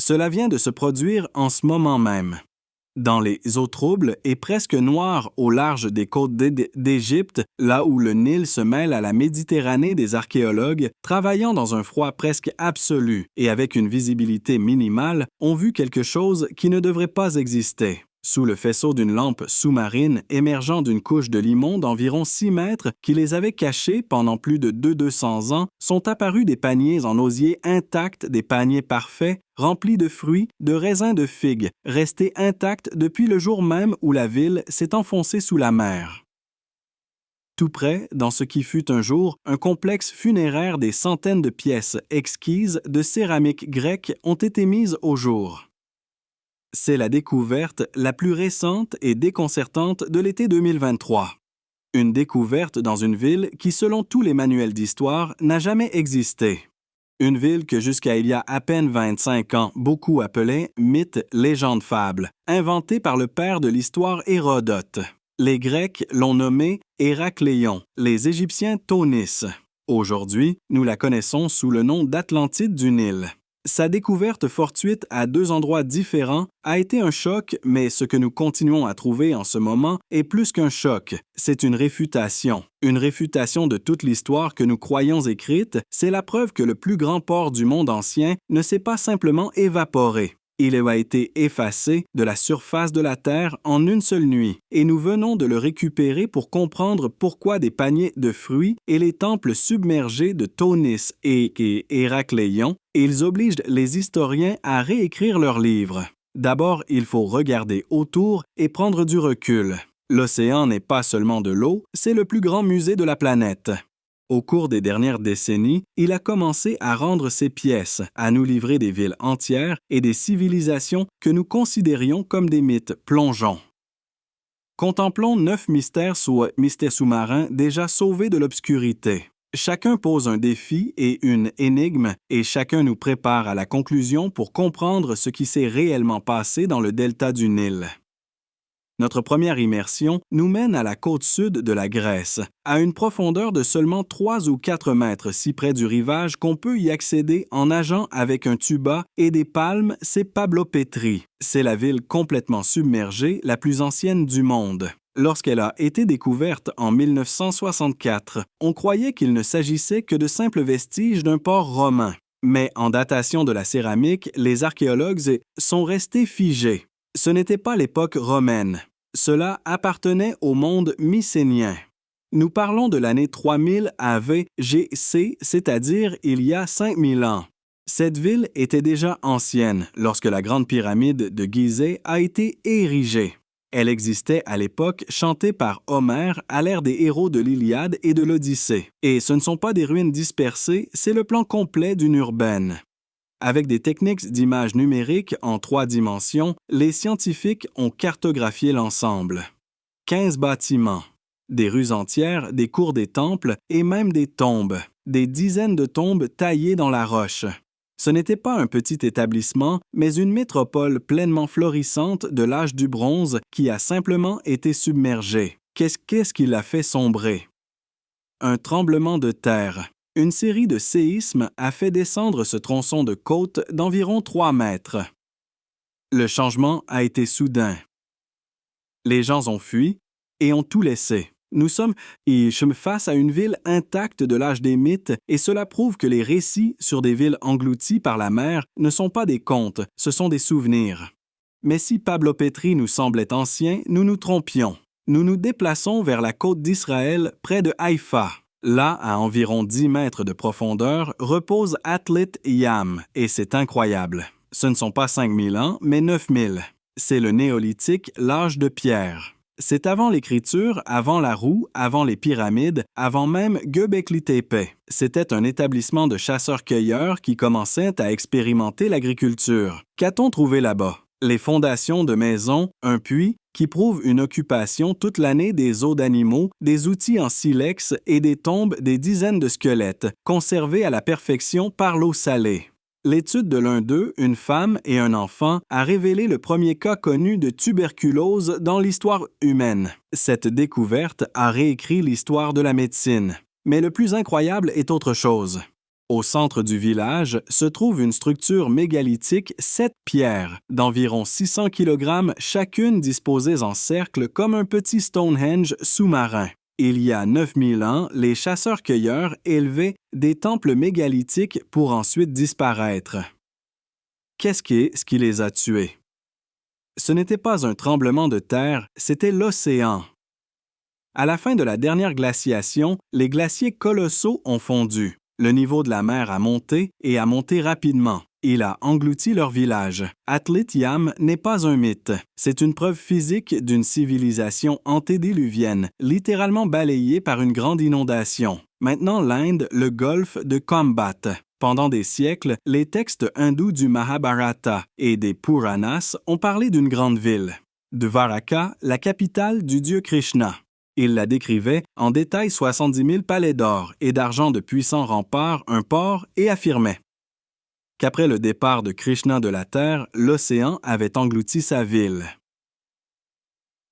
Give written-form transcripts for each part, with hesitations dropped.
Cela vient de se produire en ce moment même. Dans les eaux troubles et presque noires au large des côtes d'Égypte, là où le Nil se mêle à la Méditerranée, des archéologues, travaillant dans un froid presque absolu et avec une visibilité minimale, ont vu quelque chose qui ne devrait pas exister. Sous le faisceau d'une lampe sous-marine émergeant d'une couche de limon d'environ 6 mètres qui les avait cachés pendant plus de 200 ans, sont apparus des paniers en osier intacts, des paniers parfaits, remplis de fruits, de raisins de figues, restés intacts depuis le jour même où la ville s'est enfoncée sous la mer. Tout près, dans ce qui fut un jour un complexe funéraire, des centaines de pièces exquises de céramique grecque ont été mises au jour. C'est la découverte la plus récente et déconcertante de l'été 2023. Une découverte dans une ville qui, selon tous les manuels d'histoire, n'a jamais existé. Une ville que jusqu'à il y a à peine 25 ans, beaucoup appelaient mythe, légende, fable, inventée par le père de l'histoire Hérodote. Les Grecs l'ont nommée Héracléon, les Égyptiens Taunis. Aujourd'hui, nous la connaissons sous le nom d'Atlantide du Nil. Sa découverte fortuite à 2 endroits différents a été un choc, mais ce que nous continuons à trouver en ce moment est plus qu'un choc. C'est une réfutation. Une réfutation de toute l'histoire que nous croyons écrite, c'est la preuve que le plus grand port du monde ancien ne s'est pas simplement évaporé. Il a été effacé de la surface de la Terre en une seule nuit, et nous venons de le récupérer pour comprendre pourquoi des paniers de fruits et les temples submergés de Taunis et Héracléon, et ils obligent les historiens à réécrire leurs livres. D'abord, il faut regarder autour et prendre du recul. L'océan n'est pas seulement de l'eau, c'est le plus grand musée de la planète. Au cours des dernières décennies, il a commencé à rendre ses pièces, à nous livrer des villes entières et des civilisations que nous considérions comme des mythes. Plongeons. Contemplons 9 mystères sous-marins déjà sauvés de l'obscurité. Chacun pose un défi et une énigme, et chacun nous prépare à la conclusion pour comprendre ce qui s'est réellement passé dans le delta du Nil. Notre première immersion nous mène à la côte sud de la Grèce, à une profondeur de seulement 3 ou 4 mètres si près du rivage qu'on peut y accéder en nageant avec un tuba et des palmes, c'est Pavlopétrie. C'est la ville complètement submergée, la plus ancienne du monde. Lorsqu'elle a été découverte en 1964, on croyait qu'il ne s'agissait que de simples vestiges d'un port romain. Mais en datation de la céramique, les archéologues sont restés figés. Ce n'était pas l'époque romaine. Cela appartenait au monde mycénien. Nous parlons de l'année 3000 AVGC, c'est-à-dire il y a 5000 ans. Cette ville était déjà ancienne lorsque la Grande Pyramide de Gizeh a été érigée. Elle existait à l'époque chantée par Homère à l'ère des héros de l'Iliade et de l'Odyssée. Et ce ne sont pas des ruines dispersées, c'est le plan complet d'une urbaine. Avec des techniques d'image numérique en 3 dimensions, les scientifiques ont cartographié l'ensemble. 15 bâtiments, des rues entières, des cours des temples et même des tombes, des dizaines de tombes taillées dans la roche. Ce n'était pas un petit établissement, mais une métropole pleinement florissante de l'âge du bronze qui a simplement été submergée. Qu'est-ce qui l'a fait sombrer? Un tremblement de terre. Une série de séismes a fait descendre ce tronçon de côte d'environ 3 mètres. Le changement a été soudain. Les gens ont fui et ont tout laissé. Nous sommes face à une ville intacte de l'âge des mythes et cela prouve que les récits sur des villes englouties par la mer ne sont pas des contes, ce sont des souvenirs. Mais si Pavlopétrie nous semblait ancien, nous nous trompions. Nous nous déplaçons vers la côte d'Israël près de Haïfa. Là, à environ 10 mètres de profondeur, repose Atlit Yam, et c'est incroyable. Ce ne sont pas 5000 ans, mais 9000. C'est le néolithique, l'âge de pierre. C'est avant l'écriture, avant la roue, avant les pyramides, avant même Göbekli Tepe. C'était un établissement de chasseurs-cueilleurs qui commençait à expérimenter l'agriculture. Qu'a-t-on trouvé là-bas? Les fondations de maisons, un puits, qui prouvent une occupation toute l'année des os d'animaux, des outils en silex et des tombes des dizaines de squelettes, conservés à la perfection par l'eau salée. L'étude de l'un d'eux, une femme et un enfant, a révélé le premier cas connu de tuberculose dans l'histoire humaine. Cette découverte a réécrit l'histoire de la médecine. Mais le plus incroyable est autre chose. Au centre du village se trouve une structure mégalithique 7 pierres, d'environ 600 kg chacune disposées en cercle comme un petit Stonehenge sous-marin. Il y a 9000 ans, les chasseurs-cueilleurs élevaient des temples mégalithiques pour ensuite disparaître. Qu'est-ce qui les a tués? Ce n'était pas un tremblement de terre, c'était l'océan. À la fin de la dernière glaciation, les glaciers colossaux ont fondu. Le niveau de la mer a monté et a monté rapidement. Il a englouti leur village. Atlit Yam n'est pas un mythe. C'est une preuve physique d'une civilisation antédiluvienne, littéralement balayée par une grande inondation. Maintenant l'Inde, le golfe de Kambat. Pendant des siècles, les textes hindous du Mahabharata et des Puranas ont parlé d'une grande ville. Dvaraka, la capitale du dieu Krishna. Il la décrivait en détail 70 000 palais d'or et d'argent de puissants remparts, un port, et affirmait qu'après le départ de Krishna de la terre, l'océan avait englouti sa ville.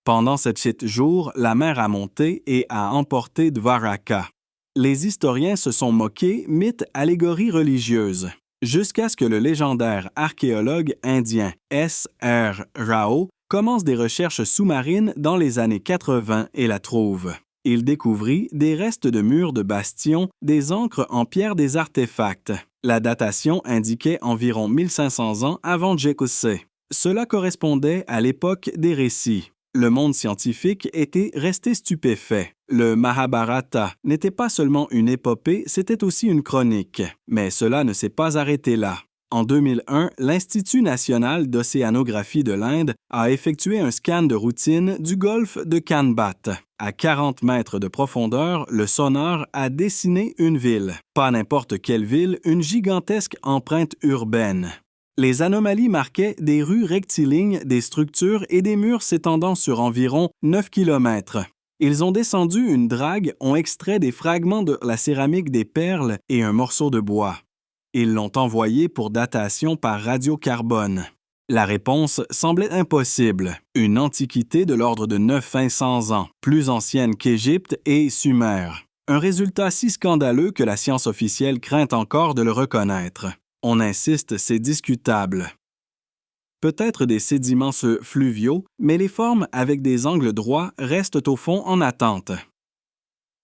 Pendant cette chute jour, la mer a monté et a emporté Dvaraka. Les historiens se sont moqués, mythes, allégories religieuses, jusqu'à ce que le légendaire archéologue indien S. R. Rao commence des recherches sous-marines dans les années 80 et la trouve. Il découvrit des restes de murs de bastions, des ancres en pierre, des artefacts. La datation indiquait environ 1500 ans avant Jékoussé. Cela correspondait à l'époque des récits. Le monde scientifique était resté stupéfait. Le Mahabharata n'était pas seulement une épopée, c'était aussi une chronique. Mais cela ne s'est pas arrêté là. En 2001, l'Institut national d'océanographie de l'Inde a effectué un scan de routine du golfe de Kambat. À 40 mètres de profondeur, le sonar a dessiné une ville. Pas n'importe quelle ville, une gigantesque empreinte urbaine. Les anomalies marquaient des rues rectilignes, des structures et des murs s'étendant sur environ 9 km. Ils ont descendu une drague, ont extrait des fragments de la céramique, des perles et un morceau de bois. Ils l'ont envoyé pour datation par radiocarbone. La réponse semblait impossible. Une antiquité de l'ordre de 900 ans, plus ancienne qu'Égypte et Sumer. Un résultat si scandaleux que la science officielle craint encore de le reconnaître. On insiste, c'est discutable. Peut-être des sédiments fluviaux, mais les formes avec des angles droits restent au fond en attente.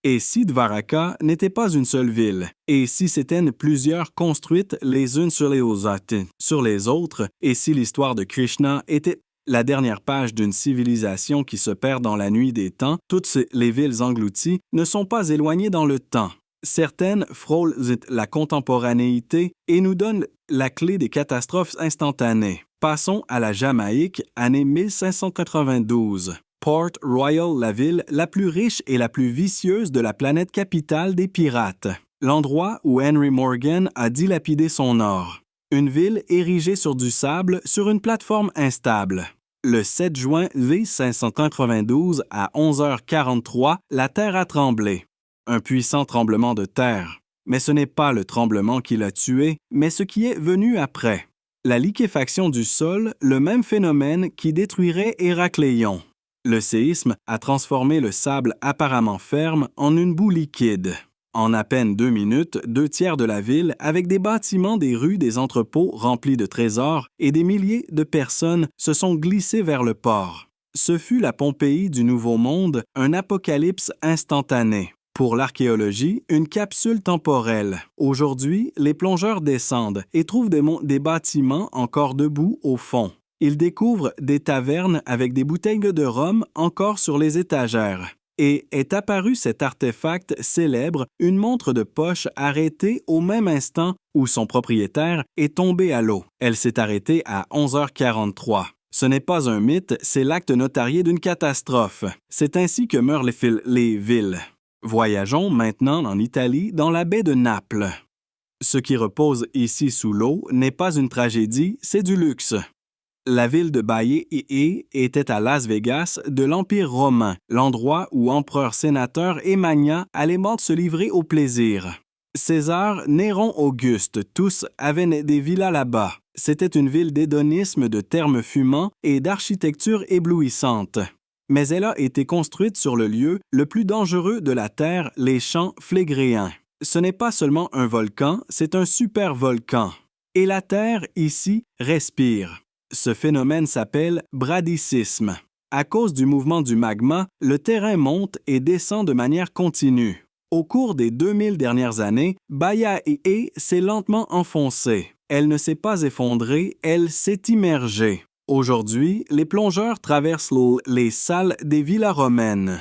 Et si Dvaraka n'était pas une seule ville, et si c'étaient plusieurs construites les unes sur les autres, et si l'histoire de Krishna était la dernière page d'une civilisation qui se perd dans la nuit des temps, toutes les villes englouties ne sont pas éloignées dans le temps. Certaines frôlent la contemporanéité et nous donnent la clé des catastrophes instantanées. Passons à la Jamaïque, année 1592. Port Royal, la ville la plus riche et la plus vicieuse de la planète capitale des pirates. L'endroit où Henry Morgan a dilapidé son or. Une ville érigée sur du sable sur une plateforme instable. Le 7 juin 1592 à 11h43, la terre a tremblé. Un puissant tremblement de terre. Mais ce n'est pas le tremblement qui l'a tué, mais ce qui est venu après. La liquéfaction du sol, le même phénomène qui détruirait Héracléon. Le séisme a transformé le sable apparemment ferme en une boue liquide. En à peine 2 minutes, 2/3 de la ville, avec des bâtiments, des rues, des entrepôts remplis de trésors et des milliers de personnes se sont glissés vers le port. Ce fut la Pompéi du Nouveau Monde, un apocalypse instantané. Pour l'archéologie, une capsule temporelle. Aujourd'hui, les plongeurs descendent et trouvent des bâtiments encore debout au fond. Ils découvrent des tavernes avec des bouteilles de rhum encore sur les étagères. Et est apparu cet artefact célèbre, une montre de poche arrêtée au même instant où son propriétaire est tombé à l'eau. Elle s'est arrêtée à 11h43. Ce n'est pas un mythe, c'est l'acte notarié d'une catastrophe. C'est ainsi que meurent les villes. Voyageons maintenant en Italie, dans la baie de Naples. Ce qui repose ici sous l'eau n'est pas une tragédie, c'est du luxe. La ville de Baiae était à Las Vegas de l'Empire romain, l'endroit où empereurs-sénateurs et magnats allaient se livrer au plaisir. César, Néron, Auguste, tous avaient des villas là-bas. C'était une ville d'hédonisme, de thermes fumants et d'architecture éblouissante. Mais elle a été construite sur le lieu le plus dangereux de la terre, les champs Phlégréens. Ce n'est pas seulement un volcan, c'est un supervolcan. Et la Terre, ici, respire. Ce phénomène s'appelle bradycisme. À cause du mouvement du magma, le terrain monte et descend de manière continue. Au cours des 2000 dernières années, Baia'i s'est lentement enfoncée. Elle ne s'est pas effondrée, elle s'est immergée. Aujourd'hui, les plongeurs traversent les salles des villas romaines.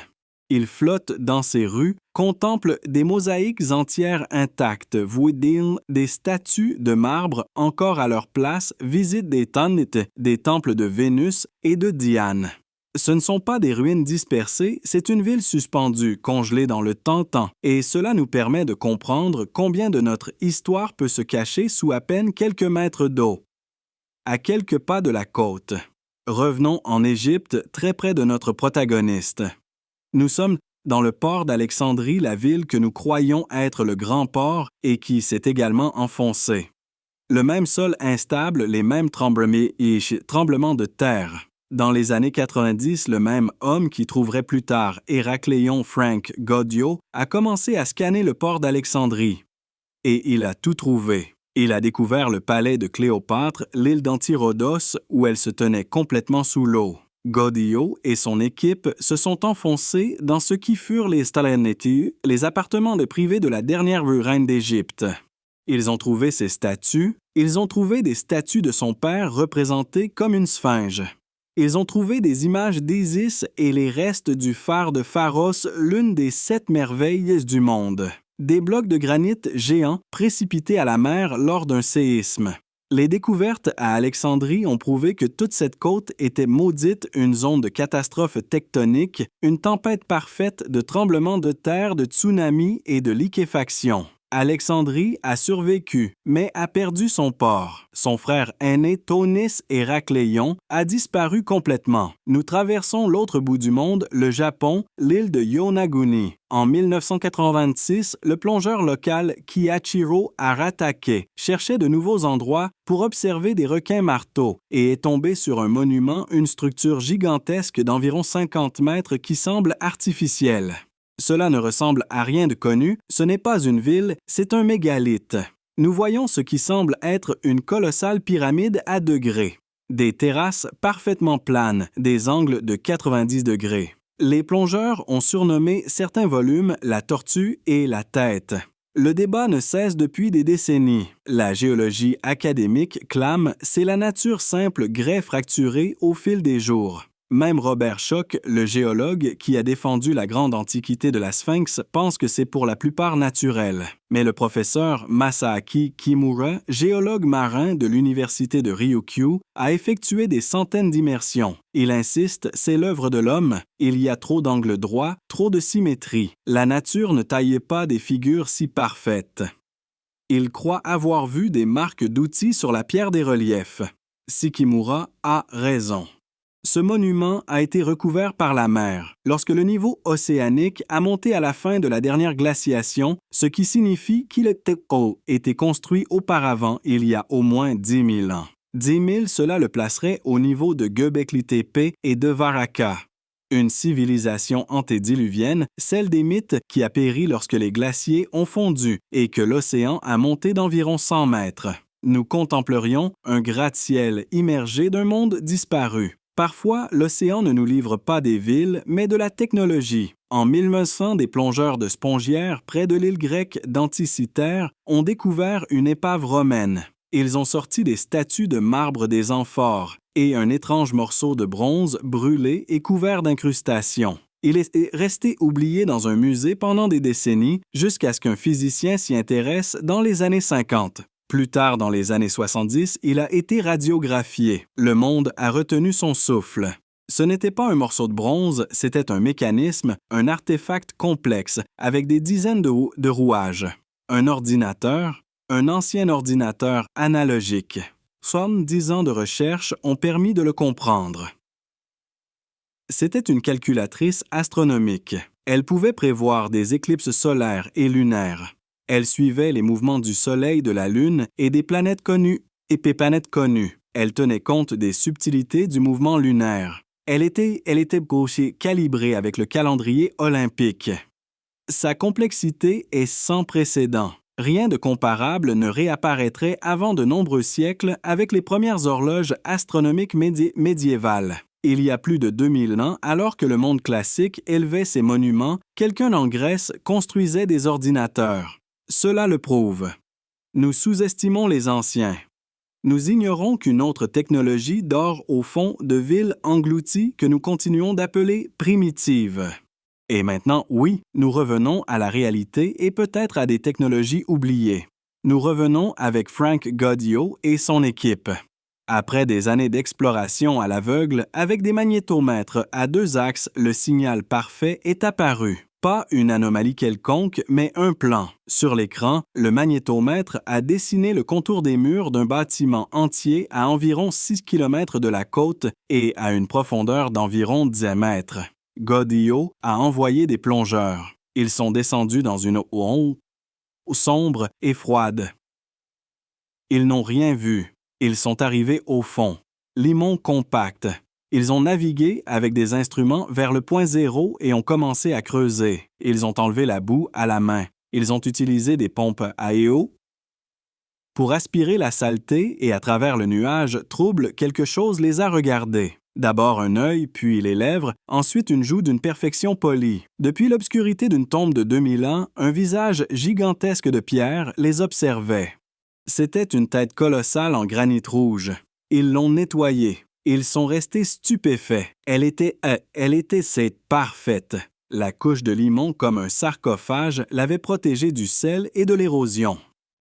Ils flottent dans ces rues, contemplent des mosaïques entières intactes, voient des statues de marbre encore à leur place, visitent des tanit, des temples de Vénus et de Diane. Ce ne sont pas des ruines dispersées, c'est une ville suspendue, congelée dans le temps, et cela nous permet de comprendre combien de notre histoire peut se cacher sous à peine quelques mètres d'eau. À quelques pas de la côte. Revenons en Égypte, très près de notre protagoniste. Nous sommes dans le port d'Alexandrie, la ville que nous croyons être le grand port et qui s'est également enfoncée. Le même sol instable, les mêmes tremblements de terre. Dans les années 90, le même homme qui trouverait plus tard Héracléon Frank Goddio a commencé à scanner le port d'Alexandrie. Et il a tout trouvé. Il a découvert le palais de Cléopâtre, l'île d'Antirodos, où elle se tenait complètement sous l'eau. Goddio et son équipe se sont enfoncés dans ce qui furent les Stalaneti, les appartements de privés de la dernière reine d'Égypte. Ils ont trouvé ces statues, ils ont trouvé des statues de son père représentées comme une sphinge. Ils ont trouvé des images d'Isis et les restes du phare de Pharos, l'une des 7 merveilles du monde. Des blocs de granit géants précipités à la mer lors d'un séisme. Les découvertes à Alexandrie ont prouvé que toute cette côte était maudite une zone de catastrophe tectonique, une tempête parfaite de tremblements de terre, de tsunamis et de liquéfaction. Alexandrie a survécu, mais a perdu son port. Son frère aîné Taunis Héracléon a disparu complètement. Nous traversons l'autre bout du monde, le Japon, l'île de Yonaguni. En 1986, le plongeur local Kiyachiro Aratake cherchait de nouveaux endroits pour observer des requins marteaux et est tombé sur un monument, une structure gigantesque d'environ 50 mètres qui semble artificielle. Cela ne ressemble à rien de connu, ce n'est pas une ville, c'est un mégalithe. Nous voyons ce qui semble être une colossale pyramide à degrés. Des terrasses parfaitement planes, des angles de 90 degrés. Les plongeurs ont surnommé certains volumes la tortue et la tête. Le débat ne cesse depuis des décennies. La géologie académique clame c'est la nature simple grès fracturée au fil des jours. Même Robert Schoch, le géologue qui a défendu la grande antiquité de la Sphinx, pense que c'est pour la plupart naturel. Mais le professeur Masaaki Kimura, géologue marin de l'université de Ryukyu, a effectué des centaines d'immersions. Il insiste, c'est l'œuvre de l'homme, il y a trop d'angles droits, trop de symétrie. La nature ne taillait pas des figures si parfaites. Il croit avoir vu des marques d'outils sur la pierre des reliefs. Sikimura a raison. Ce monument a été recouvert par la mer lorsque le niveau océanique a monté à la fin de la dernière glaciation, ce qui signifie qu'il était construit auparavant il y a au moins 10 000 ans. 10 000, cela le placerait au niveau de Göbekli Tepe et de Varaka. Une civilisation antédiluvienne, celle des mythes qui a péri lorsque les glaciers ont fondu et que l'océan a monté d'environ 100 mètres. Nous contemplerions un gratte-ciel immergé d'un monde disparu. Parfois, l'océan ne nous livre pas des villes, mais de la technologie. En 1900, des plongeurs de spongières près de l'île grecque d'Anticythère ont découvert une épave romaine. Ils ont sorti des statues de marbre des amphores et un étrange morceau de bronze brûlé et couvert d'incrustations. Il est resté oublié dans un musée pendant des décennies jusqu'à ce qu'un physicien s'y intéresse dans les années 50. Plus tard, dans les années 70, il a été radiographié. Le monde a retenu son souffle. Ce n'était pas un morceau de bronze, c'était un mécanisme, un artefact complexe, avec des dizaines de rouages. Un ordinateur, un ancien ordinateur analogique. 70 ans de recherche ont permis de le comprendre. C'était une calculatrice astronomique. Elle pouvait prévoir des éclipses solaires et lunaires. Elle suivait les mouvements du Soleil, de la Lune et des planètes connues. Elle tenait compte des subtilités du mouvement lunaire. Elle était calibrée avec le calendrier olympique. Sa complexité est sans précédent. Rien de comparable ne réapparaîtrait avant de nombreux siècles avec les premières horloges astronomiques médiévales. Il y a plus de 2000 ans, alors que le monde classique élevait ses monuments, quelqu'un en Grèce construisait des ordinateurs. Cela le prouve. Nous sous-estimons les anciens. Nous ignorons qu'une autre technologie dort au fond de villes englouties que nous continuons d'appeler primitives. Et maintenant, oui, nous revenons à la réalité et peut-être à des technologies oubliées. Nous revenons avec Frank Goddio et son équipe. Après des années d'exploration à l'aveugle, avec des magnétomètres à 2 axes, le signal parfait est apparu. Pas une anomalie quelconque, mais un plan. Sur l'écran, le magnétomètre a dessiné le contour des murs d'un bâtiment entier à environ 6 km de la côte et à une profondeur d'environ 10 mètres. Goddio a envoyé des plongeurs. Ils sont descendus dans une eau sombre et froide. Ils n'ont rien vu. Ils sont arrivés au fond. Limon compact. Ils ont navigué avec des instruments vers le point zéro et ont commencé à creuser. Ils ont enlevé la boue à la main. Ils ont utilisé des pompes à eau pour aspirer la saleté et à travers le nuage trouble, quelque chose les a regardés. D'abord un œil, puis les lèvres, ensuite une joue d'une perfection polie. Depuis l'obscurité d'une tombe de 2000 ans, un visage gigantesque de pierre les observait. C'était une tête colossale en granit rouge. Ils l'ont nettoyée. Ils sont restés stupéfaits. Elle était parfaite. La couche de limon, comme un sarcophage, l'avait protégée du sel et de l'érosion.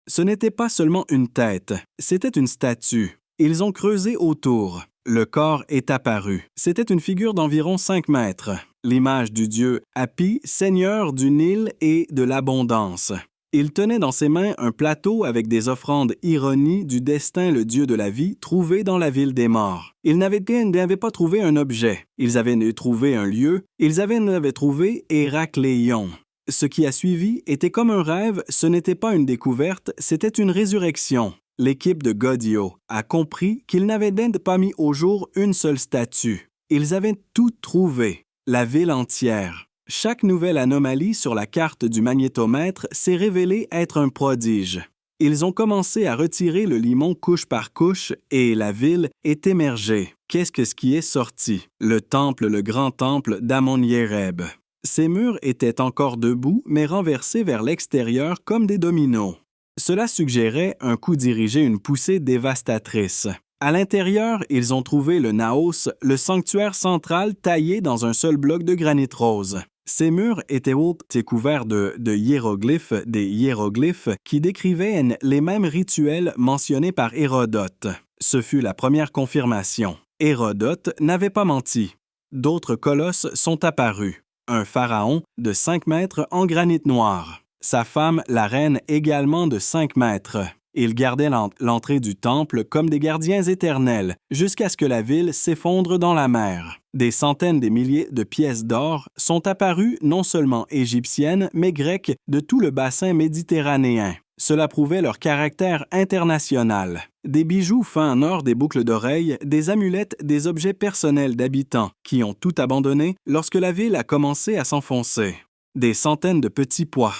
Ce n'était pas seulement une tête, c'était une statue. Ils ont creusé autour. Le corps est apparu. C'était une figure d'environ 5 mètres. L'image du dieu Hapi, seigneur du Nil et de l'abondance. Il tenait dans ses mains un plateau avec des offrandes ironies du destin, le dieu de la vie, trouvé dans la ville des morts. Ils n'avaient pas trouvé un objet. Ils avaient trouvé un lieu. Ils avaient trouvé Héracléon. Ce qui a suivi était comme un rêve, ce n'était pas une découverte, c'était une résurrection. L'équipe de Goddio a compris qu'ils n'avaient pas mis au jour une seule statue. Ils avaient tout trouvé, la ville entière. Chaque nouvelle anomalie sur la carte du magnétomètre s'est révélée être un prodige. Ils ont commencé à retirer le limon couche par couche et la ville est émergée. Qu'est-ce qui est sorti? Le grand temple d'Amon-Yereb. Ses murs étaient encore debout, mais renversés vers l'extérieur comme des dominos. Cela suggérait un coup dirigé, une poussée dévastatrice. À l'intérieur, ils ont trouvé le naos, le sanctuaire central taillé dans un seul bloc de granit rose. Ces murs étaient hauts et couverts de hiéroglyphes, des hiéroglyphes qui décrivaient les mêmes rituels mentionnés par Hérodote. Ce fut la première confirmation. Hérodote n'avait pas menti. D'autres colosses sont apparus. Un pharaon de 5 mètres en granit noir. Sa femme, la reine, également de 5 mètres. Ils gardaient l'entrée du temple comme des gardiens éternels, jusqu'à ce que la ville s'effondre dans la mer. Des centaines de milliers de pièces d'or sont apparues non seulement égyptiennes, mais grecques de tout le bassin méditerranéen. Cela prouvait leur caractère international. Des bijoux fins en or, des boucles d'oreilles, des amulettes, des objets personnels d'habitants qui ont tout abandonné lorsque la ville a commencé à s'enfoncer. Des centaines de petits pois.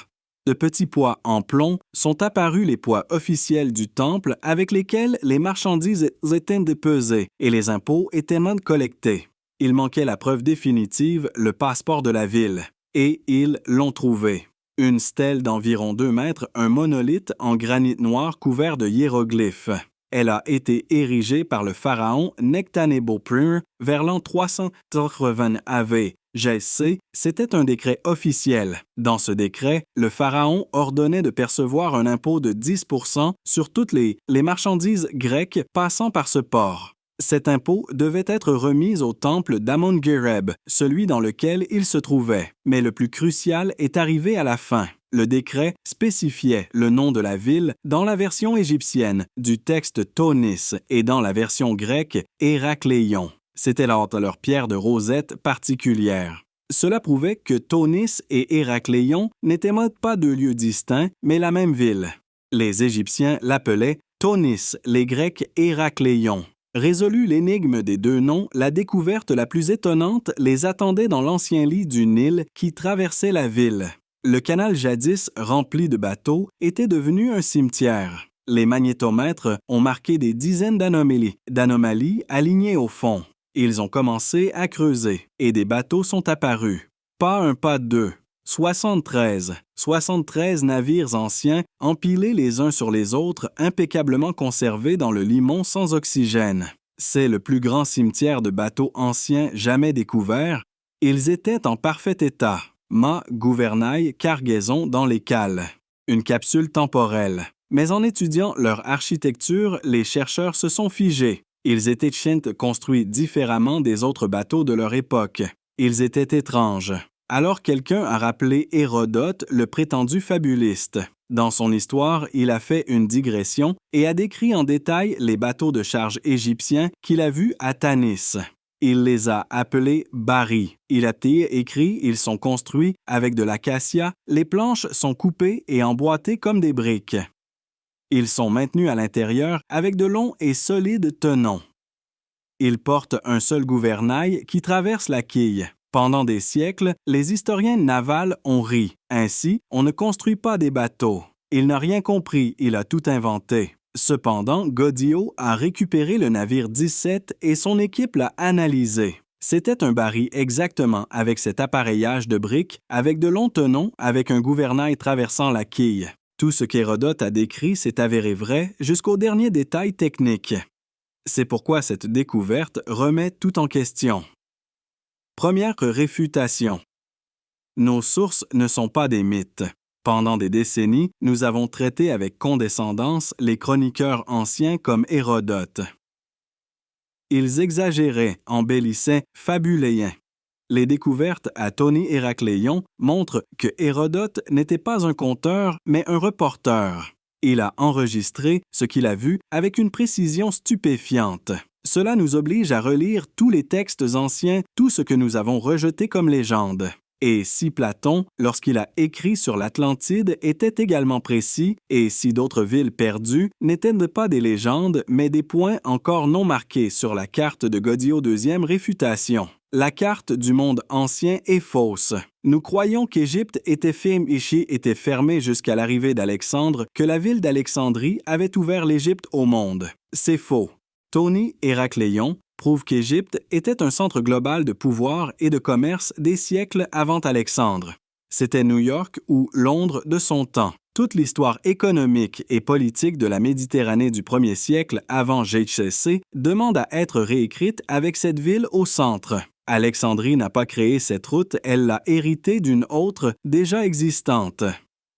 De petits pois en plomb sont apparus les poids officiels du temple avec lesquels les marchandises étaient dépesées et les impôts étaient mal collectés. Il manquait la preuve définitive, le passeport de la ville. Et ils l'ont trouvé. Une stèle d'environ 2 mètres, un monolithe en granit noir couvert de hiéroglyphes. Elle a été érigée par le pharaon Nectanebo I vers l'an 380 AV. GC, c'était un décret officiel. Dans ce décret, le pharaon ordonnait de percevoir un impôt de 10% sur toutes les marchandises grecques passant par ce port. Cet impôt devait être remis au temple d'Amon-Yereb, celui dans lequel il se trouvait. Mais le plus crucial est arrivé à la fin. Le décret spécifiait le nom de la ville dans la version égyptienne du texte Thonis et dans la version grecque Héracléon. C'était leur pierre de rosette particulière. Cela prouvait que Thonis et Héracléon n'étaient pas 2 lieux distincts, mais la même ville. Les Égyptiens l'appelaient Thonis, les Grecs Héracléon. Résolue l'énigme des 2 noms, la découverte la plus étonnante les attendait dans l'ancien lit du Nil qui traversait la ville. Le canal jadis rempli de bateaux était devenu un cimetière. Les magnétomètres ont marqué des dizaines d'anomalies alignées au fond. Ils ont commencé à creuser et des bateaux sont apparus. Pas un, pas deux. 73 navires anciens empilés les uns sur les autres, impeccablement conservés dans le limon sans oxygène. C'est le plus grand cimetière de bateaux anciens jamais découvert. Ils étaient en parfait état. Mât, gouvernail, cargaison dans les cales. Une capsule temporelle. Mais en étudiant leur architecture, les chercheurs se sont figés. Ils étaient construits différemment des autres bateaux de leur époque. Ils étaient étranges. Alors quelqu'un a rappelé Hérodote, le prétendu fabuliste. Dans son histoire, il a fait une digression et a décrit en détail les bateaux de charge égyptiens qu'il a vus à Tanis. Il les a appelés Bari. Il a écrit, ils sont construits avec de l'acacia, les planches sont coupées et emboîtées comme des briques. Ils sont maintenus à l'intérieur avec de longs et solides tenons. Ils portent un seul gouvernail qui traverse la quille. Pendant des siècles, les historiens navals ont ri. Ainsi, on ne construit pas des bateaux. Il n'a rien compris, il a tout inventé. Cependant, Goddio a récupéré le navire 17 et son équipe l'a analysé. C'était un baril exactement avec cet appareillage de briques, avec de longs tenons, avec un gouvernail traversant la quille. Tout ce qu'Hérodote a décrit s'est avéré vrai jusqu'au dernier détail technique. C'est pourquoi cette découverte remet tout en question. Première réfutation. Nos sources ne sont pas des mythes. Pendant des décennies, nous avons traité avec condescendance les chroniqueurs anciens comme Hérodote. Ils exagéraient, embellissaient, fabuléaient. Les découvertes à Toni Héracléon montrent que Hérodote n'était pas un conteur, mais un reporter. Il a enregistré ce qu'il a vu avec une précision stupéfiante. Cela nous oblige à relire tous les textes anciens, tout ce que nous avons rejeté comme légende. Et si Platon, lorsqu'il a écrit sur l'Atlantide, était également précis, et si d'autres villes perdues n'étaient pas des légendes, mais des points encore non marqués sur la carte de Goddio II Réfutation. La carte du monde ancien est fausse. Nous croyons qu'Égypte était fermée jusqu'à l'arrivée d'Alexandre, que la ville d'Alexandrie avait ouvert l'Égypte au monde. C'est faux. Toni Héracléon prouve qu'Égypte était un centre global de pouvoir et de commerce des siècles avant Alexandre. C'était New York ou Londres de son temps. Toute l'histoire économique et politique de la Méditerranée du 1er siècle avant JCC demande à être réécrite avec cette ville au centre. Alexandrie n'a pas créé cette route, elle l'a héritée d'une autre déjà existante.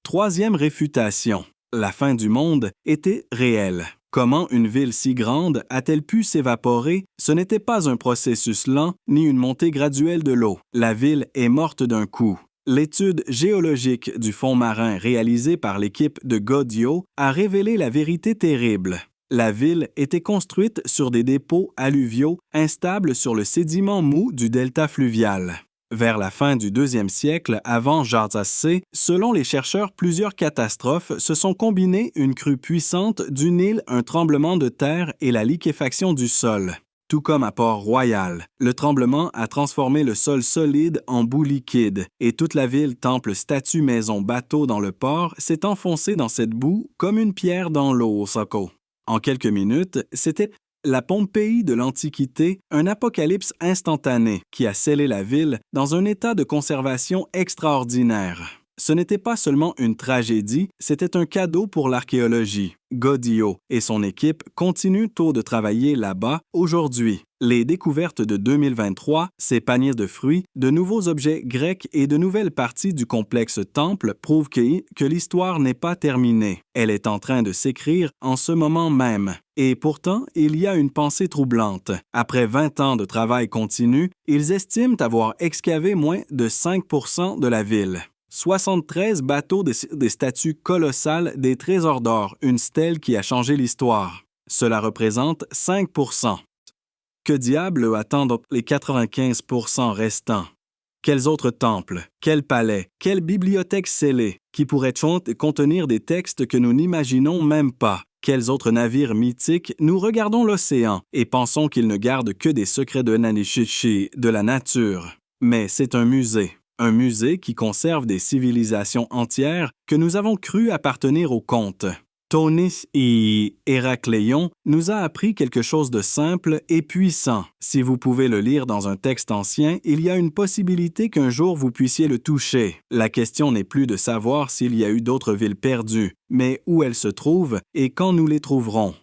Troisième réfutation. La fin du monde était réelle. Comment une ville si grande a-t-elle pu s'évaporer? Ce n'était pas un processus lent ni une montée graduelle de l'eau. La ville est morte d'un coup. L'étude géologique du fond marin réalisée par l'équipe de Goddio a révélé la vérité terrible. La ville était construite sur des dépôts alluviaux instables sur le sédiment mou du delta fluvial. Vers la fin du 2e siècle avant Jarzac, selon les chercheurs, plusieurs catastrophes se sont combinées, une crue puissante du Nil, un tremblement de terre et la liquéfaction du sol. Tout comme à Port-Royal, le tremblement a transformé le sol solide en boue liquide et toute la ville, temple, statue, maison, bateau dans le port s'est enfoncée dans cette boue comme une pierre dans l'eau au Soco. En quelques minutes, c'était la Pompéi de l'Antiquité, un apocalypse instantané qui a scellé la ville dans un état de conservation extraordinaire. Ce n'était pas seulement une tragédie, c'était un cadeau pour l'archéologie. Goddio et son équipe continuent tôt de travailler là-bas aujourd'hui. Les découvertes de 2023, ces paniers de fruits, de nouveaux objets grecs et de nouvelles parties du complexe temple prouvent que l'histoire n'est pas terminée. Elle est en train de s'écrire en ce moment même. Et pourtant, il y a une pensée troublante. Après 20 ans de travail continu, ils estiment avoir excavé moins de 5% de la ville. 73 bateaux des statues colossales, des trésors d'or, une stèle qui a changé l'histoire. Cela représente 5%. Que diable attendent les 95% restants? Quels autres temples, quels palais, quelles bibliothèques scellées, qui pourraient contenir des textes que nous n'imaginons même pas? Quels autres navires mythiques nous regardons l'océan et pensons qu'ils ne gardent que des secrets de la nature? Mais c'est un musée. un musée qui conserve des civilisations entières que nous avons cru appartenir aux contes. Tonis et Héracléon nous a appris quelque chose de simple et puissant. Si vous pouvez le lire dans un texte ancien, il y a une possibilité qu'un jour vous puissiez le toucher. La question n'est plus de savoir s'il y a eu d'autres villes perdues, mais où elles se trouvent et quand nous les trouverons.